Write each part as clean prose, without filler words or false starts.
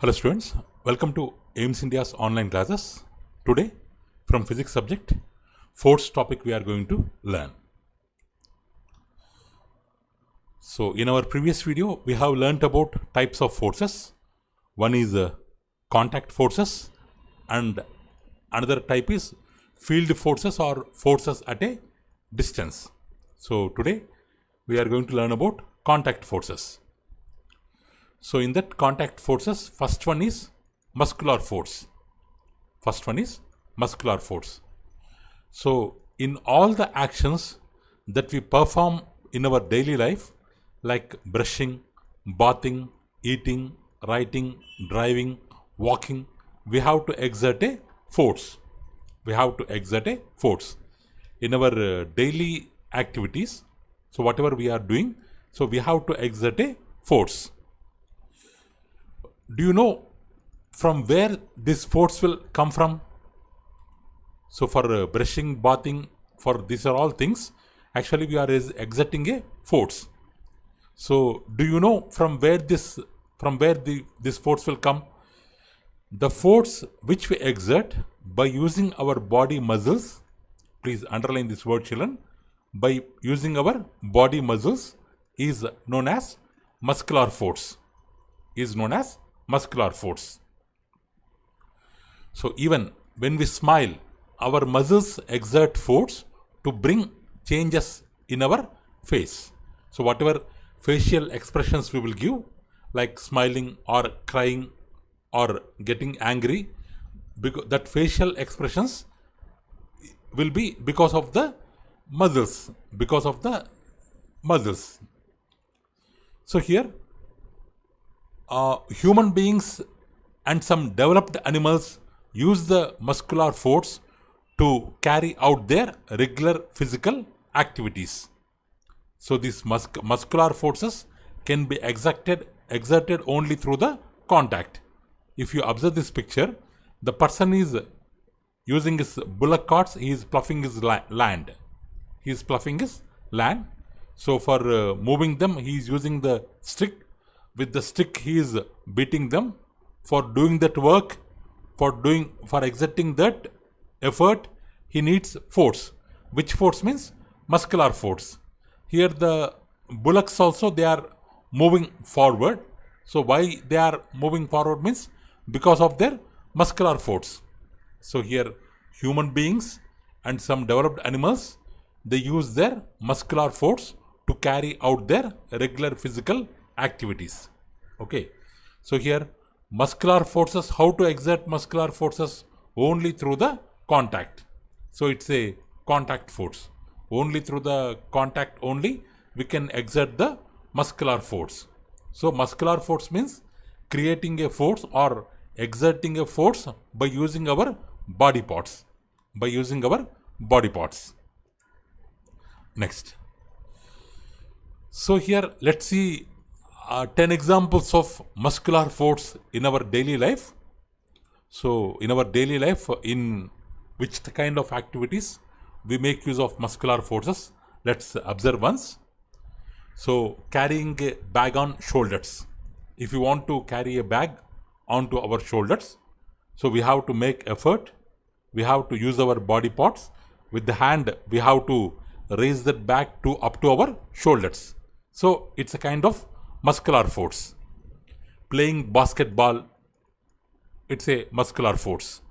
Hello students, welcome to AIMS India's online classes. Today from physics subject, force topic we are going to learn. So in our previous video, we have learnt about types of forces. One is contact forces and another type is field forces or forces at a distance. So today we are going to learn about contact forces. So in that contact forces, first one is muscular force. So in all the actions that we perform in our daily life, like brushing, bathing, eating, writing, driving, walking, we have to exert a force. In our daily activities. So whatever we are doing, so we have to exert a force. Do you know from where this force will come from? So for brushing, bathing, for these are all things, actually we are exerting a force. So do you know from where this force will come? The force which we exert by using our body muscles, please underline this word children, by using our body muscles is known as muscular force. So even when we smile, our muscles exert force to bring changes in our face. So whatever facial expressions we will give, like smiling or crying or getting angry, because that facial expressions will be because of the muscles. So here human beings and some developed animals use the muscular force to carry out their regular physical activities. So these muscular forces can be exerted only through the contact. If you observe this picture, the person is using his bullock carts, he is ploughing his land. So for moving them, he is using the stick. With the stick he is beating them. For doing that work, for exerting that effort, he needs force. Which force means? Muscular force. Here the bullocks also, they are moving forward. So why they are moving forward means because of their muscular force. So here human beings and some developed animals, they use their muscular force to carry out their regular physical activities. Okay, so here muscular forces, how to exert muscular forces? Only through the contact. So it's a contact force. Only through the contact only we can exert the muscular force. So muscular force means creating a force or exerting a force by using our body parts. Next. So here let's see 10 examples of muscular force in our daily life. So in our daily life, in which kind of activities we make use of muscular forces? Let's observe once. So carrying a bag on shoulders. If you want to carry a bag onto our shoulders, so we have to make effort. We have to use our body parts. With the hand, we have to raise that bag up to our shoulders. So it's a kind of muscular force. Playing basketball, it's a muscular force.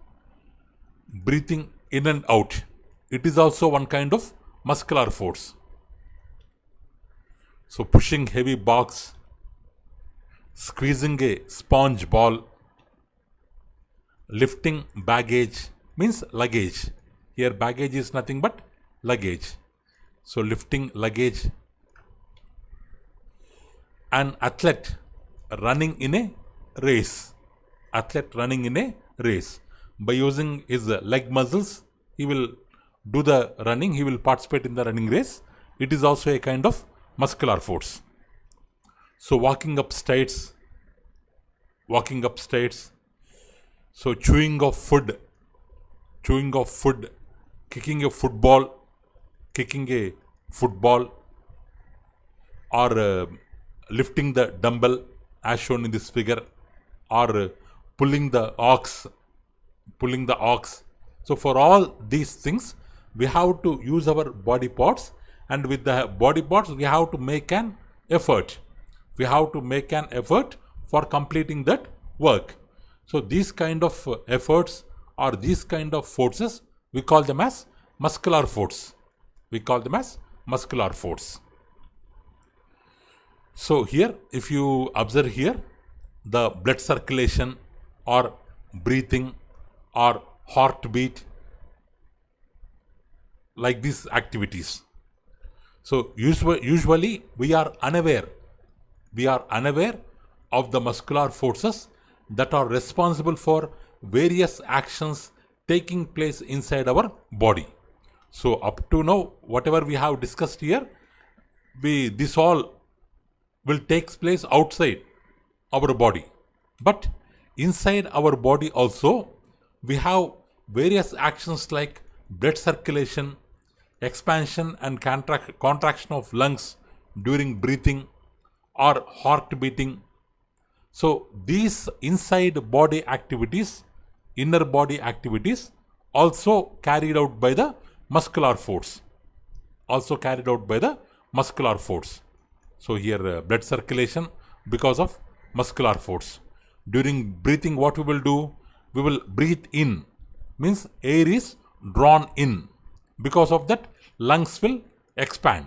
Breathing in and out, it is also one kind of muscular force. So pushing heavy box, squeezing a sponge ball, lifting baggage means luggage. Here baggage is nothing but luggage. So lifting luggage. An athlete running in a race. By using his leg muscles, he will do the running, he will participate in the running race. It is also a kind of muscular force. So walking up stairs. So chewing of food, kicking a football, or lifting the dumbbell as shown in this figure. or pulling the ox, pulling the ox. So for all these things, we have to use our body parts, and with the body parts, we have to make an effort. We have to make an effort for completing that work. So these kind of efforts or these kind of forces, we call them as muscular force. We call them as muscular force. So here, if you observe here, the blood circulation or breathing or heartbeat, like these activities. So usually we are unaware of the muscular forces that are responsible for various actions taking place inside our body. So up to now, whatever we have discussed here, this all will take place outside our body. But inside our body also, we have various actions like blood circulation, expansion and contraction of lungs during breathing, or heart beating. So these inside body activities, inner body activities, also carried out by the muscular force. Also carried out by the muscular force. So here blood circulation because of muscular force. During breathing, what we will do? We will breathe in, means air is drawn in. Because of that, lungs will expand.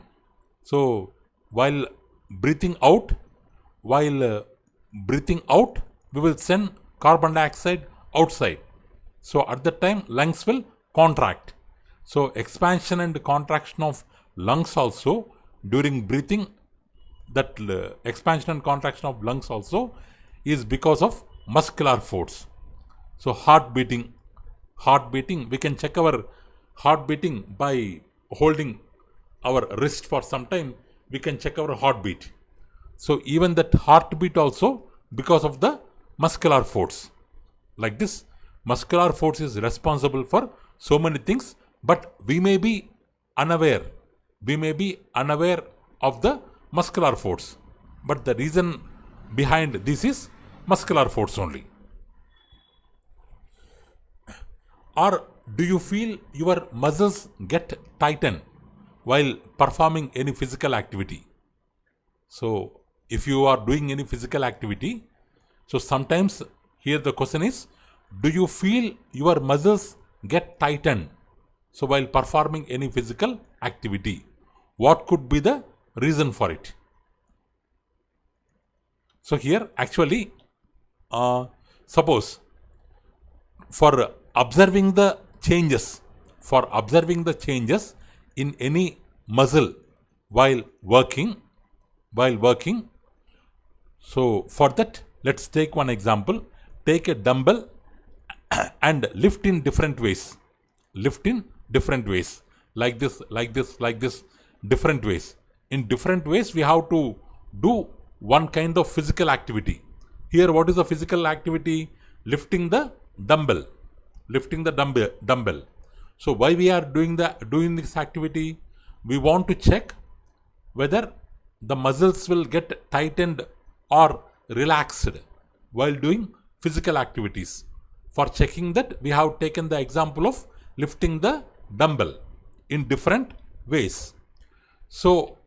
So while breathing out, we will send carbon dioxide outside. So at that time, lungs will contract. So expansion and contraction of lungs also during breathing, that expansion and contraction of lungs also is because of muscular force. So heart beating, we can check our heart beating by holding our wrist for some time. We can check our heartbeat. So even that heartbeat also because of the muscular force. Like this, muscular force is responsible for so many things, but we may be unaware. We may be unaware of the muscular force, but the reason behind this is muscular force only. Or do you feel your muscles get tightened while performing any physical activity? So if you are doing any physical activity, so sometimes here the question is, do you feel your muscles get tightened? So while performing any physical activity, what could be the reason for it? So here actually, suppose for observing the changes in any muscle while working, so for that, let's take one example. Take a dumbbell and lift in different ways. Like this, different ways. In different ways, we have to do one kind of physical activity. Here, what is the physical activity? Lifting the dumbbell. So why we are doing this activity? We want to check whether the muscles will get tightened or relaxed while doing physical activities. For checking that, we have taken the example of lifting the dumbbell in different ways. So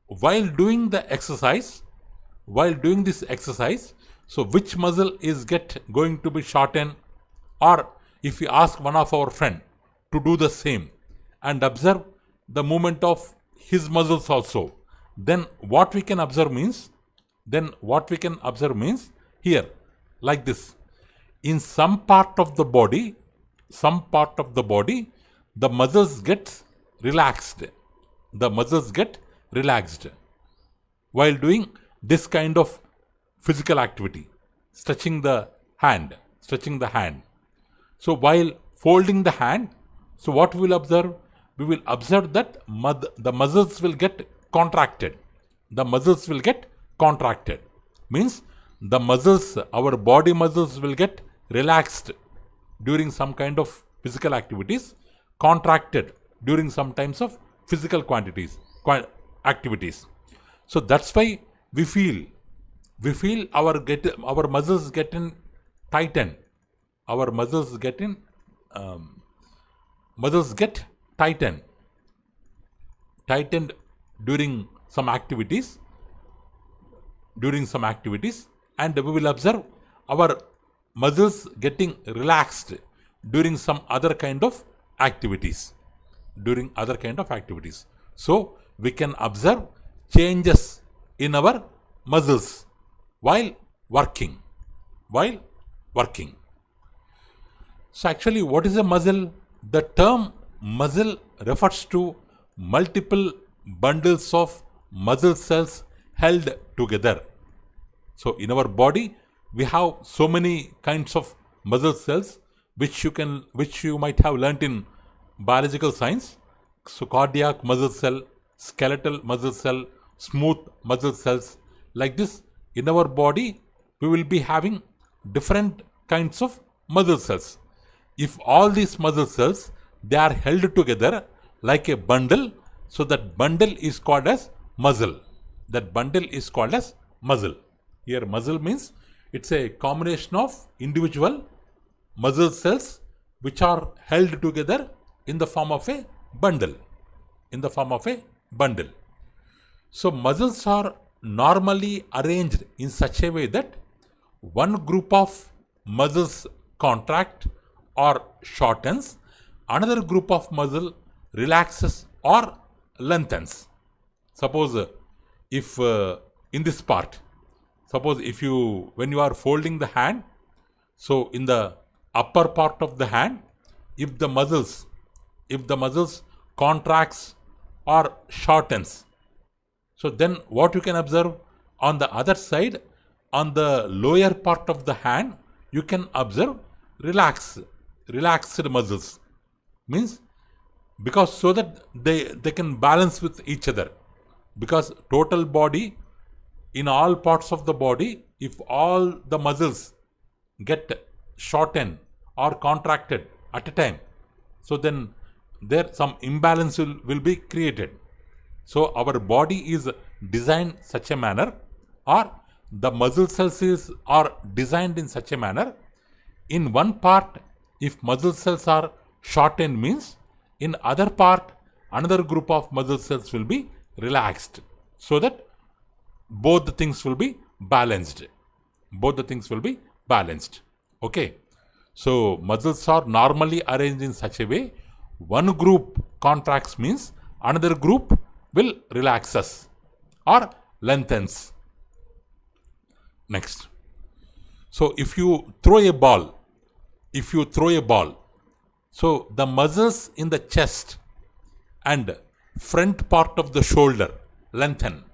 while doing this exercise, so which muscle is going to be shortened? Or if we ask one of our friend to do the same and observe the movement of his muscles also, then what we can observe means, here, like this. In some part of the body, the muscles get relaxed. While doing this kind of physical activity, stretching the hand. So while folding the hand, so what we will observe? We will observe that the muscles will get contracted. Means the muscles, our body muscles will get relaxed during some kind of physical activities, contracted during some times of physical activities. So that's why we feel we feel our muscles getting tightened. Our muscles get tightened during some activities, and we will observe our muscles getting relaxed during some other kind of activities. So we can observe changes in our muscles while working. So actually, what is a muscle? The term muscle refers to multiple bundles of muscle cells held together. So in our body, we have so many kinds of muscle cells which you might have learnt in biological science. So cardiac muscle cell, skeletal muscle cell, smooth muscle cells. Like this, in our body, we will be having different kinds of muscle cells. If all these muscle cells, they are held together like a bundle, so that bundle is called as muscle. Here muscle means it's a combination of individual muscle cells which are held together in the form of a bundle. So muscles are normally arranged in such a way that one group of muscles contract or shortens, another group of muscle relaxes or lengthens. Suppose if in this part, when you are folding the hand, so in the upper part of the hand, if the muscles contracts or shortens, so then what you can observe on the other side, on the lower part of the hand, you can observe relaxed muscles. Means because so that they can balance with each other. Because total body, in all parts of the body, if all the muscles get shortened or contracted at a time, so then there some imbalance will be created. So our body is designed such a manner, or the muscle cells are designed in such a manner. In one part, if muscle cells are shortened, means in other part, another group of muscle cells will be relaxed, so that both the things will be balanced. Okay. So muscles are normally arranged in such a way, one group contracts means another group will relaxes or lengthens. Next. So if you throw a ball, so the muscles in the chest and front part of the shoulder lengthen.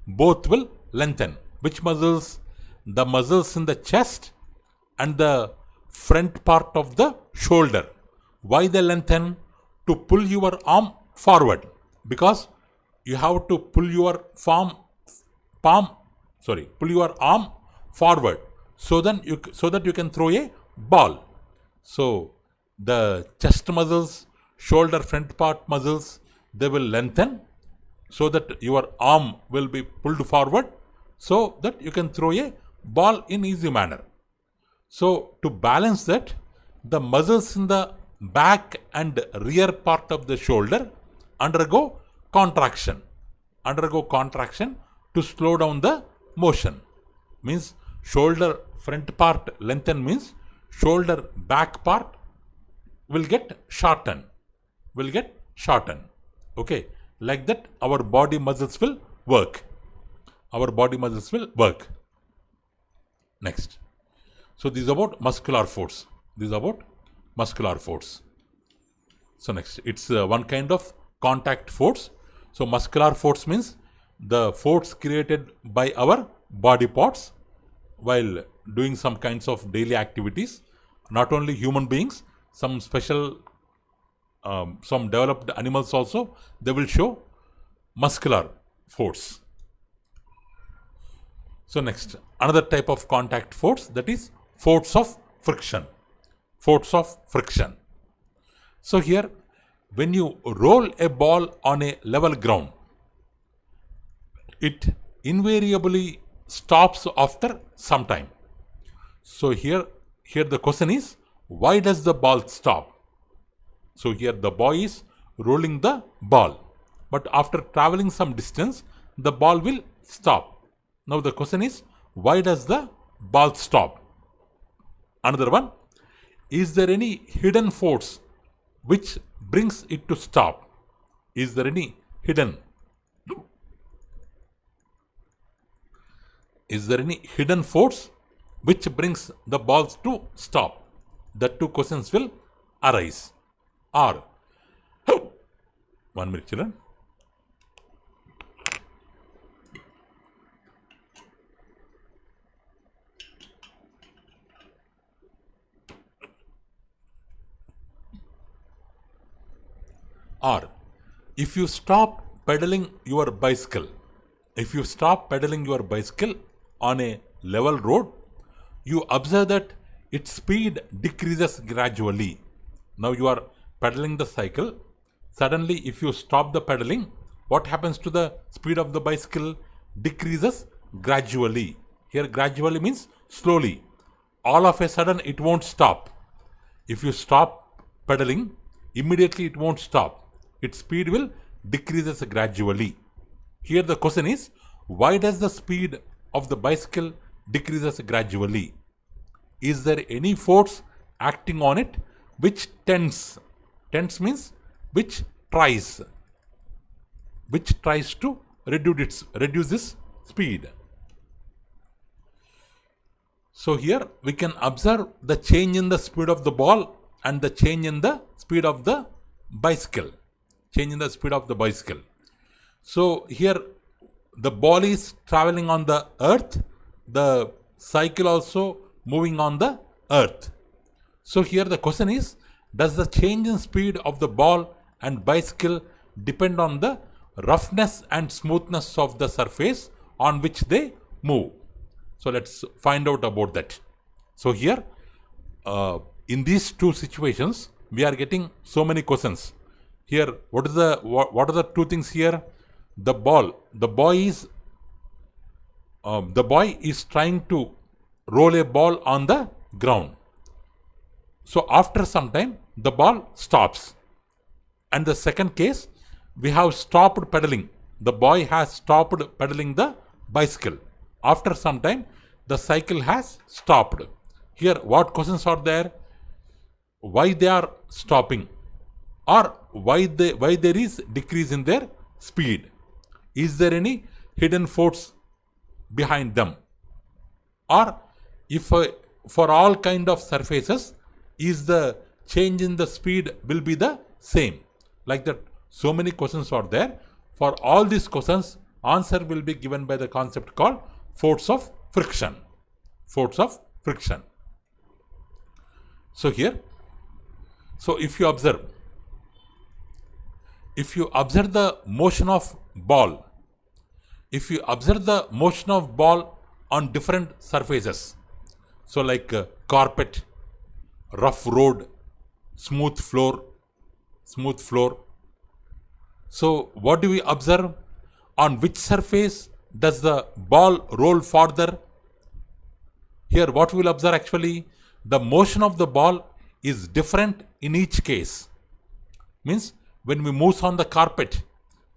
Both will lengthen. Which muscles? The muscles in the chest and the front part of the shoulder. Why they lengthen? To pull your arm forward, because you have to pull your arm forward, so that you can throw a ball. So the chest muscles, shoulder front part muscles, they will lengthen, so that your arm will be pulled forward, so that you can throw a ball in easy manner. So to balance that, the muscles in the back and rear part of the shoulder undergo contraction to slow down the motion. Means shoulder front part lengthen means shoulder back part will get shortened. Okay. Like that, our body muscles will work. Next. So this is about muscular force. So next, it's one kind of contact force. So muscular force means the force created by our body parts while doing some kinds of daily activities. Not only human beings, some developed animals also, they will show muscular force. So next, another type of contact force, that is force of friction. So here, when you roll a ball on a level ground, it invariably stops after some time. So here the question is, why does the ball stop? So here the boy is rolling the ball, but after traveling some distance, the ball will stop. Now the question is, why does the ball stop? Another one, is there any hidden force which brings it to stop? Is there any hidden force which brings the balls to stop? The two questions will arise. Or, one minute children. Or, if you stop pedaling your bicycle on a level road, you observe that its speed decreases gradually. Now you are pedaling the cycle. Suddenly, if you stop the pedaling, what happens to the speed of the bicycle? Decreases gradually. Here gradually means slowly. All of a sudden it won't stop. If you stop pedaling, immediately it won't stop. Its speed will decreases gradually. Here the question is, why does the speed of the bicycle decreases gradually? Is there any force acting on it which tends means which tries to reduce its speed? So here we can observe the change in the speed of the ball and the change in the speed of the bicycle. So here the ball is traveling on the earth, the cycle also moving on the earth. So here the question is, does the change in speed of the ball and bicycle depend on the roughness and smoothness of the surface on which they move? So let's find out about that. So here in these two situations we are getting so many questions. Here what are the two things here? The boy is trying to roll a ball on the ground. So after some time the ball stops. And the second case, we have stopped pedaling. The boy has stopped pedaling the bicycle. After some time the cycle has stopped. Here what questions are there? Why they are stopping, or why there is decrease in their speed? Is there any hidden force behind them? Or if for all kind of surfaces, is the change in the speed will be the same? Like that, so many questions are there. For all these questions, answer will be given by the concept called force of friction. So here, so if you observe the motion of ball, on different surfaces, so like carpet, rough road, smooth floor. So what do we observe? On which surface does the ball roll further? Here what we will observe, actually the motion of the ball is different in each case. Means when we move on the carpet,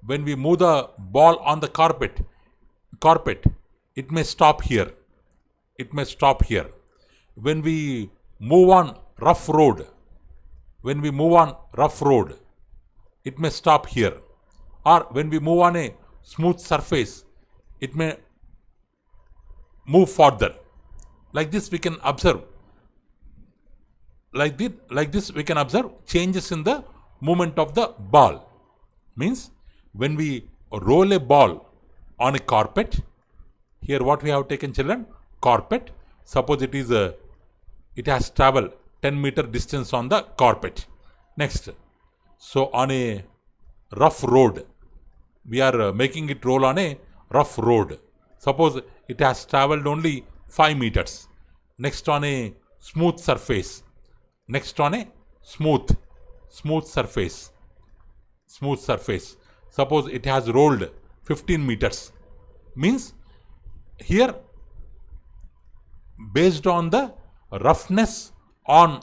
when we move the ball on the carpet, it may stop here. When we move on rough road, it may stop here. Or when we move on a smooth surface, it may move further. Like this we can observe. Like this we can observe changes in the movement of the ball. Means when we roll a ball on a carpet, here what we have taken, children? Carpet. Suppose it has traveled 10-meter distance on the carpet. Next, so on a rough road, we are making it roll on a rough road. Suppose it has traveled only 5 meters. Next, on a smooth surface. Next, on a smooth surface. Suppose it has rolled 15 meters. means here based on the roughness on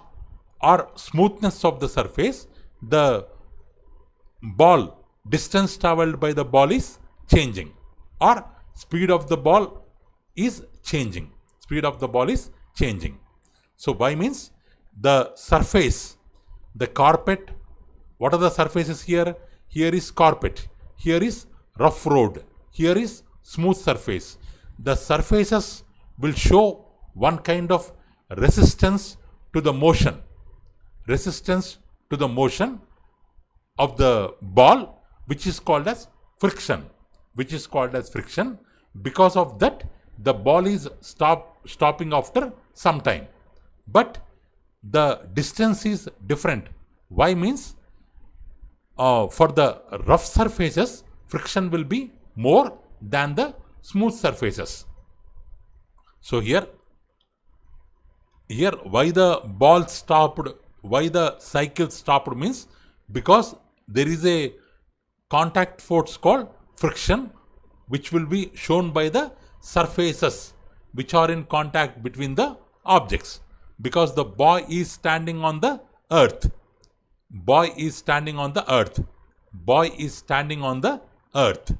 or smoothness of the surface, the ball, distance traveled by the ball is changing, or speed of the ball is changing. Speed of the ball is changing. So y means the surface, the carpet. What are the surfaces here? Here is carpet, here is rough road, here is smooth surface. The surfaces will show one kind of resistance to the motion, resistance to the motion of the ball, which is called as friction, which is called as friction. Because of that, the ball is stopping after some time, but the distance is different. Y means for the rough surfaces, friction will be more than the smooth surfaces. So here why the ball stopped, why the cycle stopped means because there is a contact force called friction, which will be shown by the surfaces which are in contact between the objects. Because the boy is standing on the earth, boy is standing on the earth, boy is standing on the earth.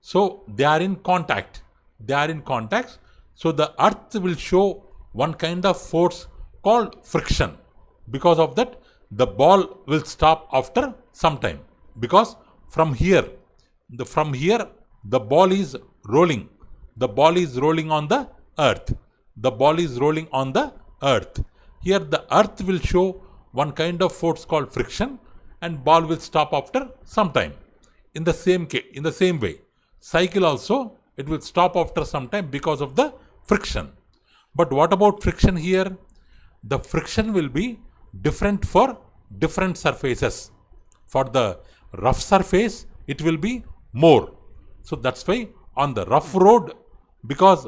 So they are in contact, they are in contact. So the earth will show one kind of force called friction. Because of that, the ball will stop after some time. Because from here the ball is rolling, the ball is rolling on the earth, the ball is rolling on the earth. Here the earth will show one kind of force called friction, and ball will stop after some time. In the same way, cycle also, it will stop after some time because of the friction. But what about friction here? The friction will be different for different surfaces. For the rough surface, it will be more. So that's why on the rough road, because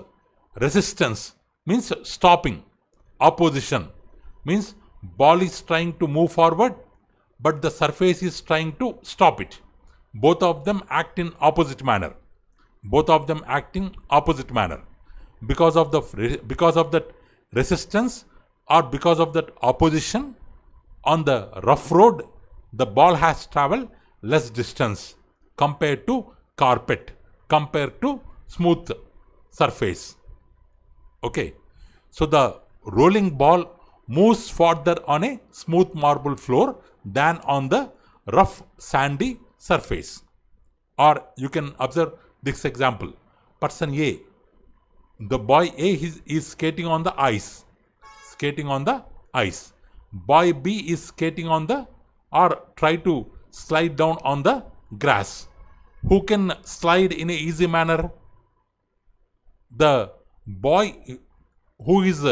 resistance means stopping, opposition means ball is trying to move forward, but the surface is trying to stop it. Both of them act in opposite manner. Both of them act in opposite manner. Because of that resistance or because of that opposition, on the rough road, the ball has traveled less distance compared to carpet, compared to smooth surface. Okay. So the rolling ball moves further on a smooth marble floor than on the rough sandy surface. Or you can observe this example. Person A, the boy A is skating on the ice, skating on the ice. Boy B is skating on the, or try to slide down on the grass. Who can slide in an easy manner? The boy who is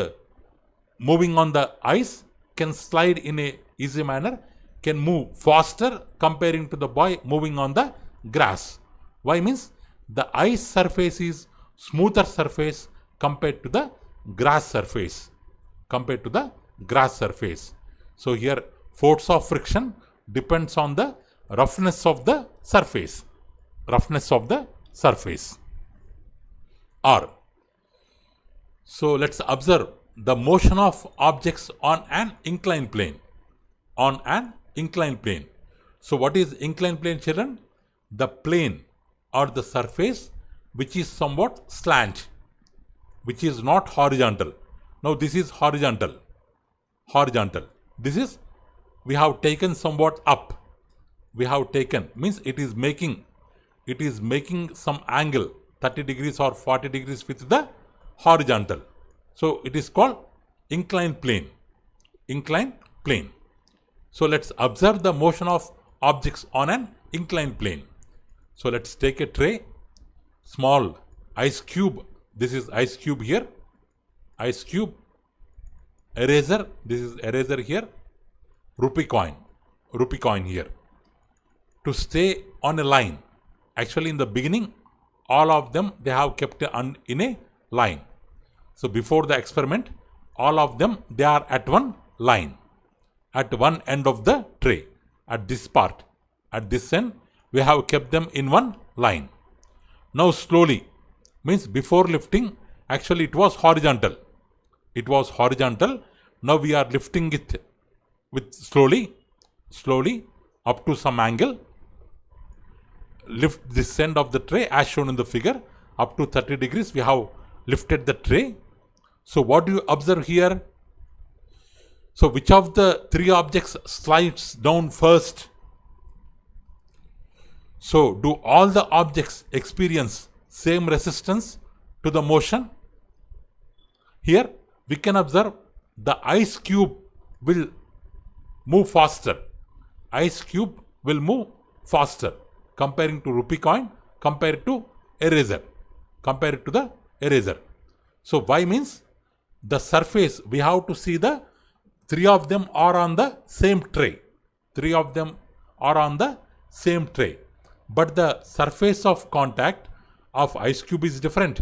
moving on the ice can slide in a easy manner, can move faster comparing to the boy moving on the grass. Why means the ice surface is smoother surface compared to the grass surface, compared to the grass surface. So here force of friction depends on the roughness of the surface, roughness of the surface. Or so let's observe the motion of objects on an inclined plane, on an inclined plane. So what is inclined plane, children? The plane or the surface which is somewhat slant, which is not horizontal. Now this is horizontal, horizontal. This is, we have taken somewhat up. We have taken means it is making some angle 30 degrees or 40 degrees with the horizontal. So it is called inclined plane, inclined plane. So let's observe the motion of objects on an inclined plane. So let's take a tray, small ice cube. This is ice cube here, ice cube, eraser, this is eraser here, rupee coin here. To stay on a line, actually in the beginning, all of them, they have kept in a line. So before the experiment, all of them, they are at one line, at one end of the tray, at this part, at this end, we have kept them in one line. Now slowly, Means before lifting, actually it was horizontal. It was horizontal. Now we are lifting it with slowly up to some angle. Lift this end of the tray as shown in the figure up to 30 degrees. We have lifted the tray. So what do you observe here? So which of the three objects slides down first? So do all the objects experience same resistance to the motion? Here we can observe the ice cube will move faster. Ice cube will move faster comparing to rupee coin, compared to eraser, compared to the eraser. So why means the surface, we have to see the three of them are on the same tray. Three of them are on the same tray. But the surface of contact of ice cube is different.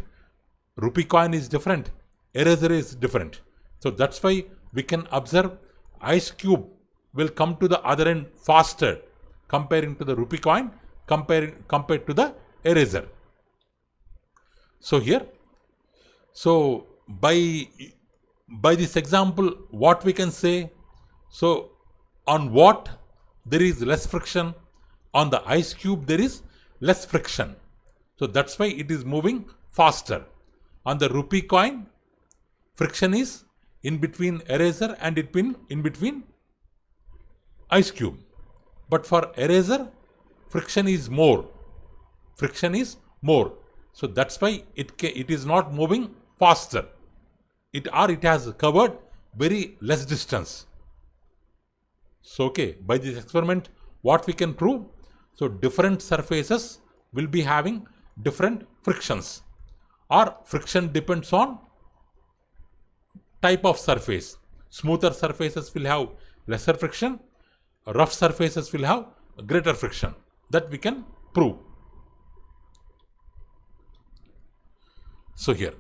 Rupee coin is different. Eraser is different. So that's why we can observe ice cube will come to the other end faster comparing to the rupee coin, compared to the eraser. So here, so by this example, what we can say? So on what there is less friction? On the ice cube there is less friction. So that's why it is moving faster. On the rupee coin, friction is in between eraser and in between ice cube. But for eraser, friction is more. Friction is more. So that's why it is not moving faster. It has covered very less distance. So okay, by this experiment, what we can prove? So different surfaces will be having different frictions, or friction depends on type of surface. Smoother surfaces will have lesser friction, rough surfaces will have greater friction. That we can prove. So here,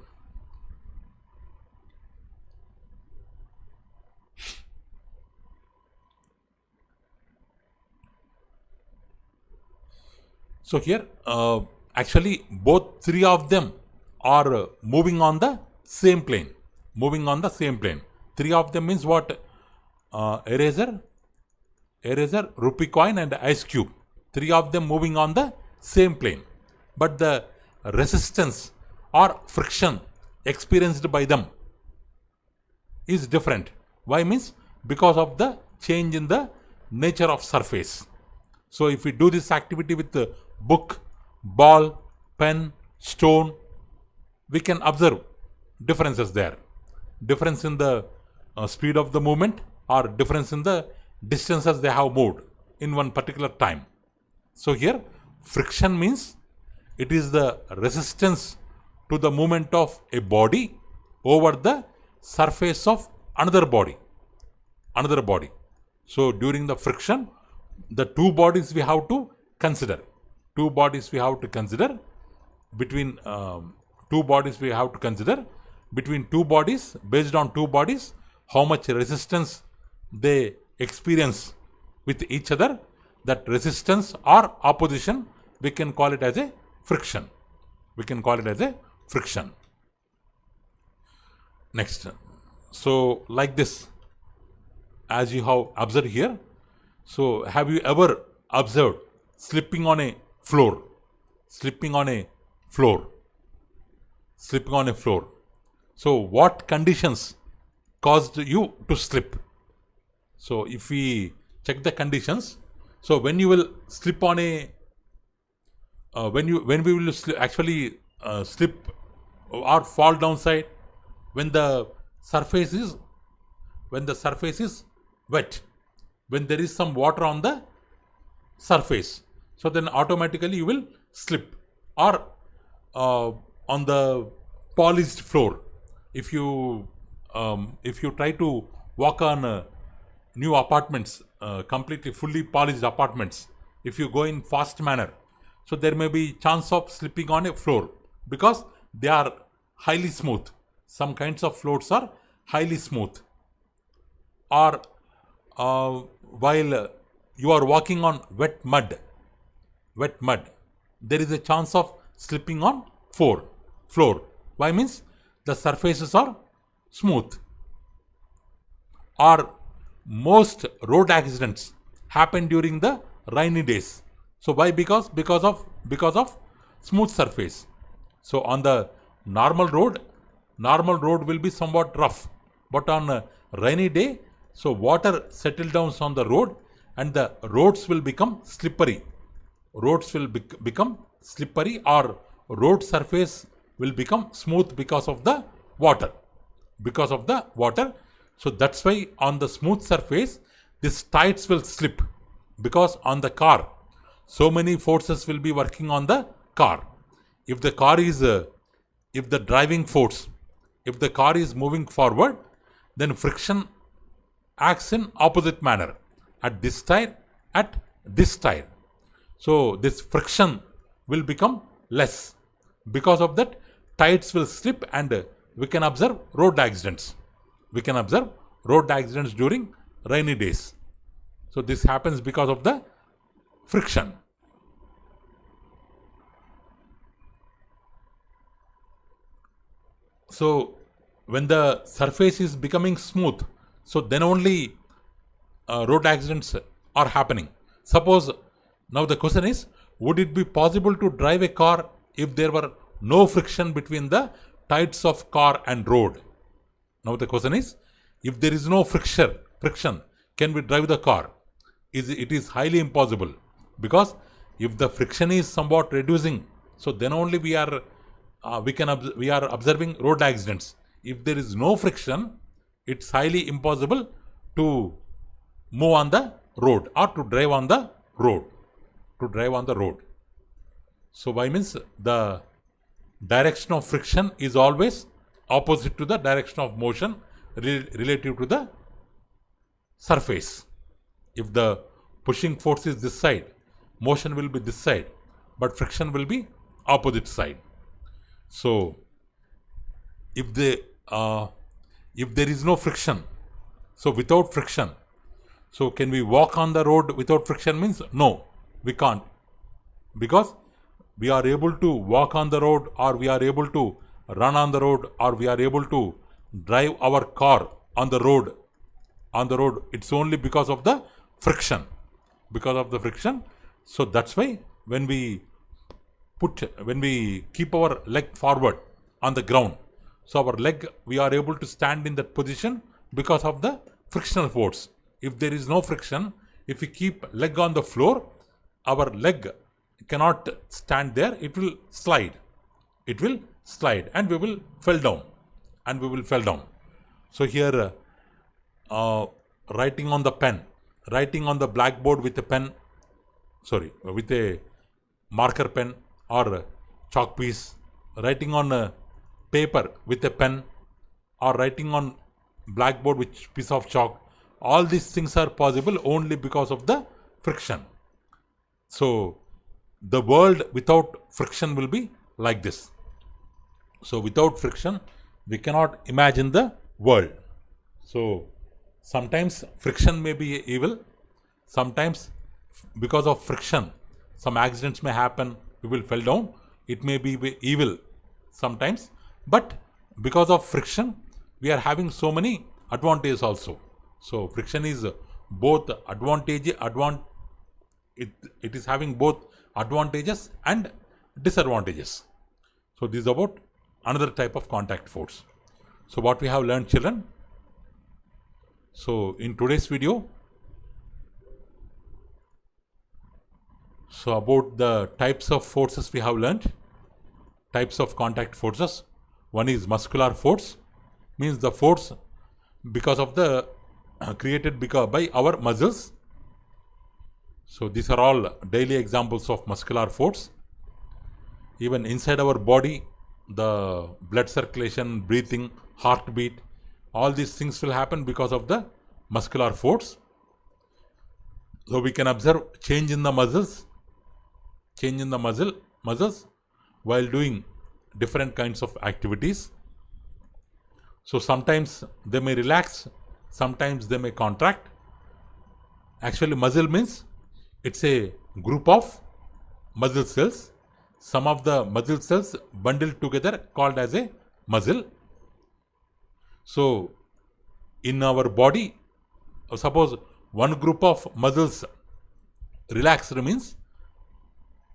actually both three of them are moving on the same plane. Moving on the same plane. Three of them means what? Eraser, rupee coin and ice cube. Three of them moving on the same plane. But the resistance or friction experienced by them is different. Why means? Because of the change in the nature of surface. So if we do this activity with the book, ball, pen, stone, we can observe differences there. Difference in the speed of the movement, or difference in the distances they have moved in one particular time. So here, friction means it is the resistance to the movement of a body over the surface of another body. So during the friction, the two bodies we have to consider. Between two bodies, based on two bodies, how much resistance they experience with each other. That resistance or opposition, we can call it as a friction. Next, so like this, as you have observed here. So have you ever observed slipping on a floor? So what conditions caused you to slip? So if we check the conditions, so when you will slip on a when we will slip or fall downside, when the surface is wet, when there is some water on the surface, so then automatically you will slip. Or on the polished floor, if you try to walk on new apartments, completely fully polished apartments, if you go in fast manner, so there may be chance of slipping on a floor because they are highly smooth. Some kinds of floors are highly smooth. Or while you are walking on wet mud, there is a chance of slipping on floor. floor. Why means the surfaces are smooth. Or most road accidents happen during the rainy days. So why? Because of smooth surface. So on the normal road will be somewhat rough, but on a rainy day, so water settles down on the road and the roads will become slippery. Roads will become slippery, or road surface will become smooth because of the water. So that's why on the smooth surface, these tires will slip, because on the car, so many forces will be working on the car. If the car is, if the driving force, if the car is moving forward, then friction acts in opposite manner at this tire, at this tire. So this friction will become less. Because of that, tires will slip, and we can observe road accidents. We can observe road accidents during rainy days. So this happens because of the friction. So when the surface is becoming smooth, so then only road accidents are happening. Suppose, now the question is, would it be possible to drive a car if there were no friction between the tires of car and road? Now the question is, if there is no friction, can we drive the car? It is highly impossible, because if the friction is somewhat reducing, so then only we are observing road accidents. If there is no friction, it's highly impossible to move on the road or to drive on the road. So why means the direction of friction is always opposite to the direction of motion relative to the surface. If the pushing force is this side, motion will be this side, but friction will be opposite side. So if there is no friction, so without friction, so can we walk on the road without friction? Means no, we can't, because we are able to walk on the road, or we are able to run on the road, or we are able to drive our car on the road. It's only because of the friction. So that's why when we keep our leg forward on the ground, so our leg, we are able to stand in that position because of the frictional force. If there is no friction, if we keep leg on the floor, our leg cannot stand there. It will slide, and we will fall down. So here, writing on the blackboard with a marker pen or chalk piece, writing on a paper with a pen, or writing on blackboard with piece of chalk, all these things are possible only because of the friction. So the world without friction will be like this. So without friction, we cannot imagine the world. So sometimes friction may be evil. Sometimes because of friction, some accidents may happen, we will fall down. It may be evil sometimes, but because of friction, we are having so many advantages also. So friction is both it is having both advantages and disadvantages. So this is about another type of contact force. So what we have learned, children? So in today's video, so about the types of forces we have learned, types of contact forces. One is muscular force, means the force because of the created by our muscles. So these are all daily examples of muscular force. Even inside our body, the blood circulation, breathing, heartbeat, all these things will happen because of the muscular force. So we can observe change in the muscles, while doing different kinds of activities. So sometimes they may relax, sometimes they may contract. Actually, muscle means it's a group of muscle cells. some of the muscle cells bundled together called as a muscle. So in our body, suppose one group of muscles relaxed means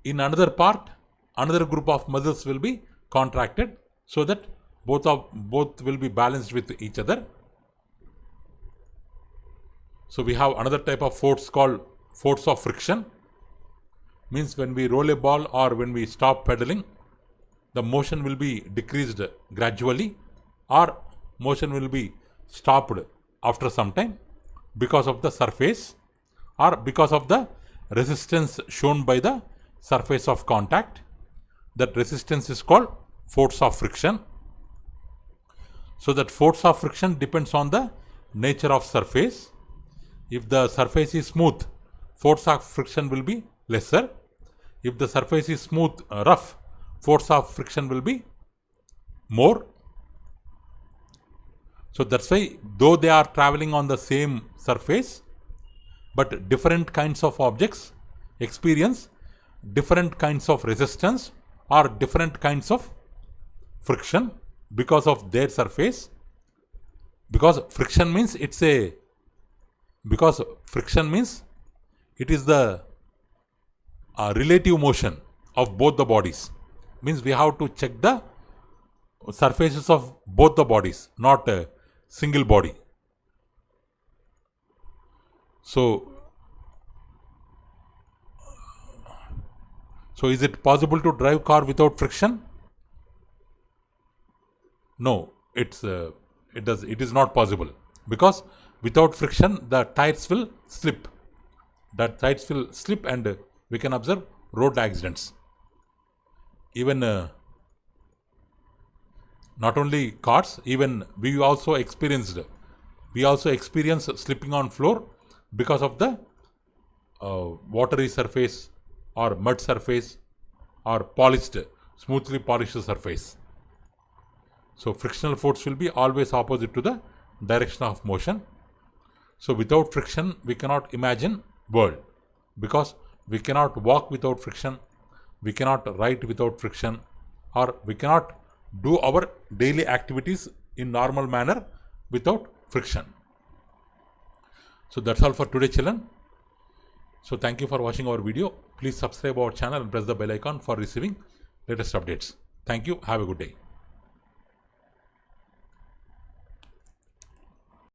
in another part, another group of muscles will be contracted, so that both will be balanced with each other. So we have another type of force called force of friction. Means when we roll a ball or when we stop pedaling, the motion will be decreased gradually, or motion will be stopped after some time because of the surface or because of the resistance shown by the surface of contact. That resistance is called force of friction. So that force of friction depends on the nature of surface. If the surface is smooth, force of friction will be lesser. If the surface is smooth, rough, force of friction will be more. So that's why, though they are traveling on the same surface, but different kinds of objects experience different kinds of resistance or different kinds of friction because of their surface. Because friction means it is the relative motion of both the bodies. Means we have to check the surfaces of both the bodies, not a single body. So is it possible to drive car without friction? No, it is not possible, because without friction the tires will slip. And we can observe road accidents. Even not only cars, even we also experience slipping on floor because of the watery surface or mud surface or smoothly polished surface. So frictional force will be always opposite to the direction of motion. So without friction we cannot imagine world, because we cannot walk without friction, we cannot write without friction, or we cannot do our daily activities in normal manner without friction. So that's all for today, children. So thank you for watching our video. Please subscribe our channel and press the bell icon for receiving latest updates. Thank you. Have a good day.